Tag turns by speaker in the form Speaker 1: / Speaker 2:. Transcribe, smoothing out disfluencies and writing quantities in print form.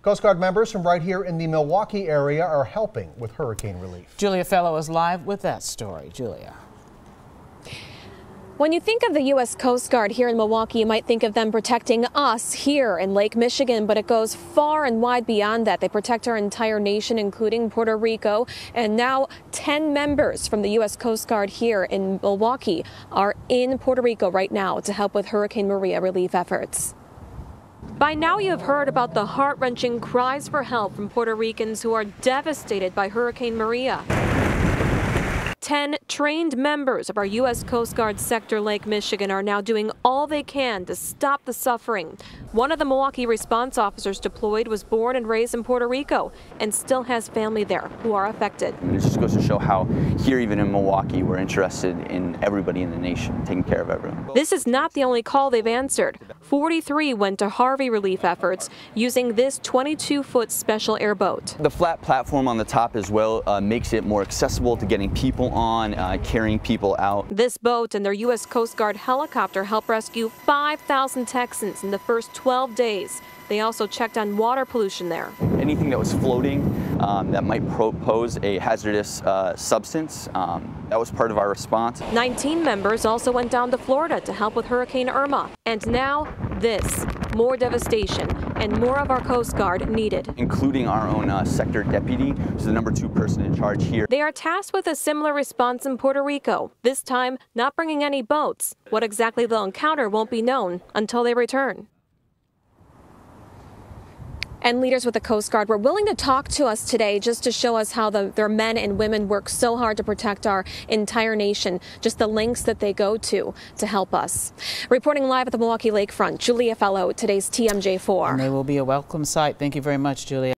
Speaker 1: Coast Guard members from right here in the Milwaukee area are helping with hurricane relief.
Speaker 2: Julia Fellow is live with that story. Julia.
Speaker 3: When you think of the U.S. Coast Guard here in Milwaukee, you might think of them protecting us here in Lake Michigan, but it goes far and wide beyond that. They protect our entire nation, including Puerto Rico, and now 10 members from the U.S. Coast Guard here in Milwaukee are in Puerto Rico right now to help with Hurricane Maria relief efforts. By now you have heard about the heart-wrenching cries for help from Puerto Ricans who are devastated by Hurricane Maria. 10 trained members of our U.S. Coast Guard sector Lake Michigan are now doing all they can to stop the suffering. One of the Milwaukee response officers deployed was born and raised in Puerto Rico and still has family there who are affected.
Speaker 4: It just goes to show how here, even in Milwaukee, we're interested in everybody in the nation, taking care of everyone.
Speaker 3: This is not the only call they've answered. 43 went to Harvey relief efforts using this 22-foot special airboat.
Speaker 4: The flat platform on the top as well makes it more accessible to getting people on, carrying people out.
Speaker 3: This boat and their U.S. Coast Guard helicopter helped rescue 5,000 Texans in the first 12 days. They also checked on water pollution there.
Speaker 4: Anything that was floating that might pose a hazardous substance, that was part of our response.
Speaker 3: 19 members also went down to Florida to help with Hurricane Irma. And now this, more devastation and more of our Coast Guard needed.
Speaker 4: Including our own sector deputy, who's the #2 person in charge here.
Speaker 3: They are tasked with a similar response in Puerto Rico, this time not bringing any boats. What exactly they'll encounter won't be known until they return. And leaders with the Coast Guard were willing to talk to us today just to show us how their men and women work so hard to protect our entire nation, just the lengths that they go to help us. Reporting live at the Milwaukee Lakefront, Julia Fellow, today's TMJ4.
Speaker 2: And they will be a welcome sight. Thank you very much, Julia.